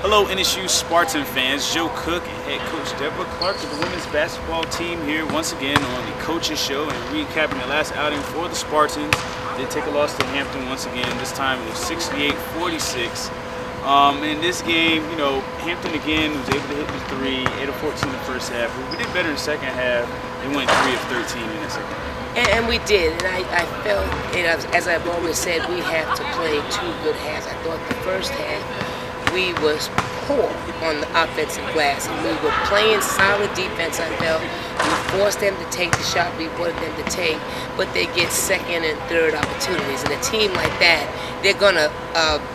Hello NSU Spartan fans, Joe Cook and head coach Debra Clark of the women's basketball team here once again on the Coaches Show and recapping the last outing for the Spartans. Did take a loss to Hampton once again, this time it was 68-46. In this game, you know, Hampton again was able to hit the three, 8 of 14 in the first half. We did better in the second half. They went 3 of 13 in the second half. And we did, and I felt, you know, as I've always said, we have to play 2 good halves. I thought the first half we was poor on the offensive glass, and we were playing solid defense. I felt we forced them to take the shot we wanted them to take, but they get second and third opportunities. And a team like that, they're gonna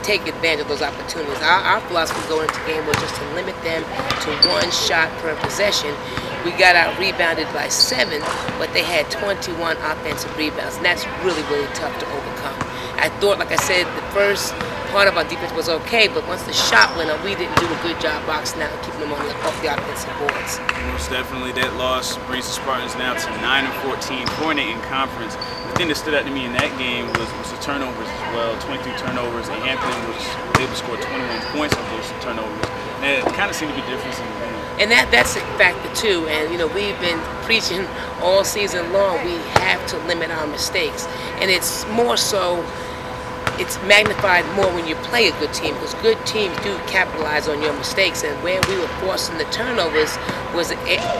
take advantage of those opportunities. Our philosophy going into the game was just to limit them to 1 shot per possession. We got out rebounded by 7, but they had 21 offensive rebounds, and that's really, really tough to overcome. I thought, like I said, the first part of our defense was okay, but once the shot went up, we didn't do a good job boxing out and keeping them off the offensive boards. Most definitely, that loss brings the Spartans now to 9 and 14, 4-8 in conference. The thing that stood out to me in that game was the turnovers as well. 23 turnovers, and Hampton was able to score 21 points on those turnovers. And it kind of seemed to be the difference in the game. And that's a factor too. And you know, we've been preaching all season long, we have to limit our mistakes. And it's more so, it's magnified more when you play a good team, because good teams do capitalize on your mistakes. And where we were forcing the turnovers was a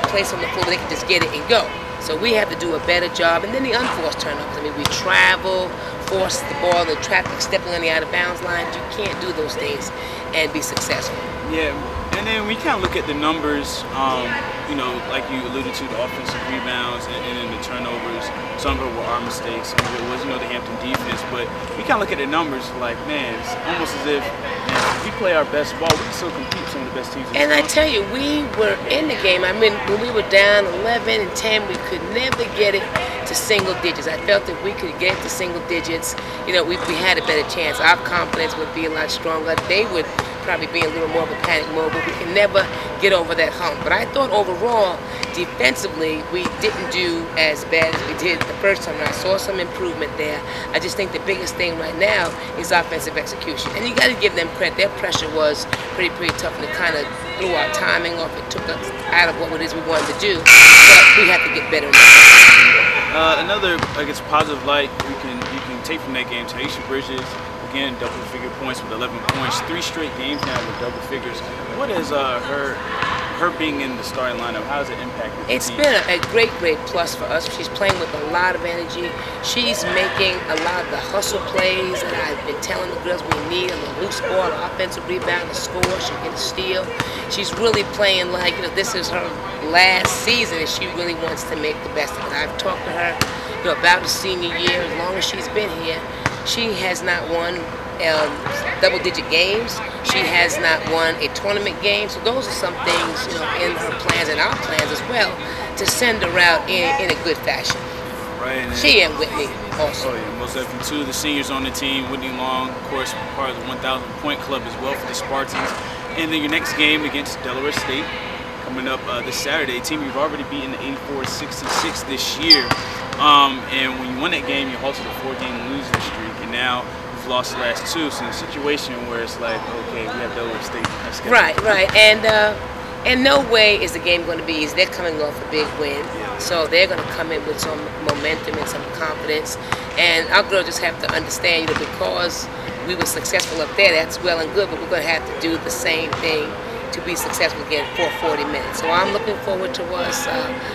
place on the floor where they could just get it and go. So we have to do a better job. And then the unforced turnovers. I mean, we travel, force the ball, the traffic stepping on the out of bounds line. You can't do those things and be successful. Yeah, and then we kind of look at the numbers, you know, like you alluded to, the offensive rebounds and then the turnovers. Some of it were our mistakes, some of it was, you know, the Hampton defense. But we kind of look at the numbers like, man, it's almost as if we play our best ball, we can still compete with some of the best teams in the And I tell you, we were in the game. I mean, when we were down 11 and 10, we could never get it to single digits. I felt that we could get it to single digits, you know, we had a better chance. Our confidence would be a lot stronger. They would probably be in a little more of a panic mode, but we can never get over that hump. But I thought overall, defensively, we didn't do as bad as we did the first time. And I saw some improvement there. I just think the biggest thing right now is offensive execution. And you got to give them credit. Their pressure was pretty tough, and it kind of threw our timing off. It took us out of what it is we wanted to do. But we have to get better now. Another, I guess, positive light you can take from that game, Taisha Bridges, again, double-figure points with 11 points, 3 straight games now with double figures. What is her being in the starting lineup? How has it impacted the It's team? been a great plus for us. She's playing with a lot of energy. She's making a lot of the hustle plays that I've been telling the girls we need on the loose ball, the offensive rebound, the score, she'll get a steal. She's really playing like, you know, this is her last season and she really wants to make the best of it. I've talked to her, you know, about the senior year. As long as she's been here, she has not won double-digit games. She has not won a tournament game. So those are some things, you know, in her plans and our plans as well, to send her out in a good fashion. Right. She and Whitney also. Oh yeah, most definitely. 2 of the seniors on the team. Whitney Long, of course, part of the 1,000 point club as well for the Spartans. And then your next game against Delaware State coming up this Saturday. A team you've already beaten 84-66 this year. And when you won that game, you halted a 4-game losing streak, and now you've lost the last 2. So in a situation where it's like, okay, we have Delaware State. Right. And no way is the game going to be easy. They're coming off a big win, so they're going to come in with some momentum and some confidence. And our girls just have to understand, you know, because we were successful up there, that's well and good, but we're going to have to do the same thing to be successful again for 40 minutes. So I'm looking forward to us,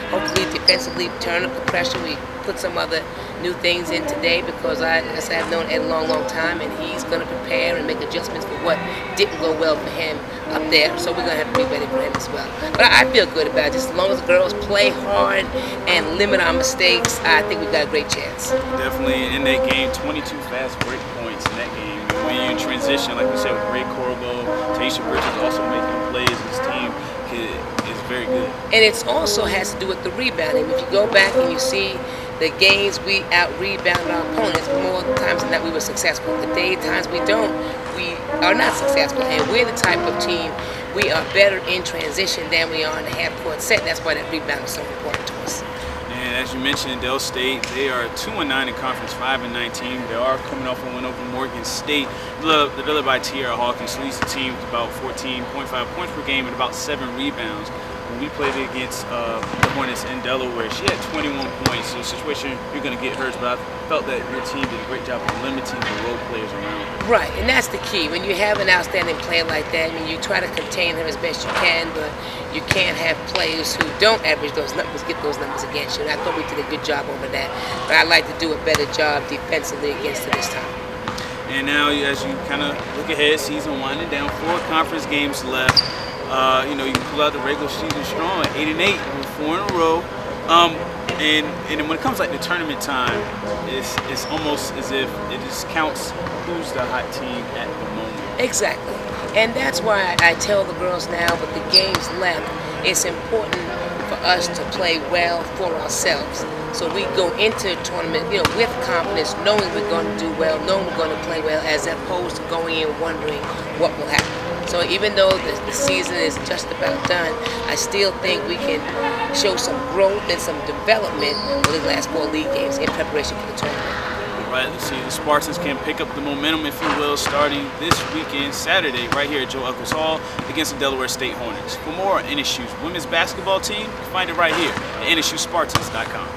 hopefully defensively turn up the pressure. We put some other new things in today because I guess I've known Ed a long time, and he's going to prepare and make adjustments for what didn't go well for him up there. So we're going to have to be ready for him as well. But I feel good about it. Just as long as the girls play hard and limit our mistakes, I think we've got a great chance. Definitely in that game, 22 fast break points in that game. When you in transition, like we said, with Ray Corbo, Taisha Bridges also making plays. This team is very good. And it also has to do with the rebounding. If you go back and you see the games we out-rebounded our opponents, more times than that we were successful. The times we don't, we are not successful. And we're the type of team, we are better in transition than we are in the half-court set. That's why that rebound is so important to us. And as you mentioned, Del State, they are 2-9 in conference, 5-19. They are coming off a win over Morgan State. They're led by Tierra Hawkins, leads the team with about 14.5 points per game and about 7 rebounds. When we played against the Hornets in Delaware, she had 21 points. So, a situation you're going to get hers, but I felt that your team did a great job of limiting the role players around her. Right, and that's the key. When you have an outstanding player like that, I mean, you try to contain her as best you can, but you can't have players who don't average those numbers get those numbers against you. And I thought we did a good job over that, but I'd like to do a better job defensively against her this time. And now, as you kind of look ahead, season winding down, 4 conference games left. You know, you can pull out the regular season strong at 8-8, 4 in a row. And when it comes like the tournament time, it's almost as if it just counts who's the hot team at the moment. Exactly, and that's why I tell the girls now, with the games left, it's important for us to play well for ourselves. So we go into the tournament, you know, with confidence, knowing we're going to do well, knowing we're going to play well, as opposed to going in wondering what will happen. So even though the season is just about done, I still think we can show some growth and some development over the last 4 league games in preparation for the tournament. All right, let's see. The Spartans can pick up the momentum, if you will, starting this weekend, Saturday, right here at Joe Eccles Hall against the Delaware State Hornets. For more on NSU's women's basketball team, you can find it right here at NSUSpartans.com.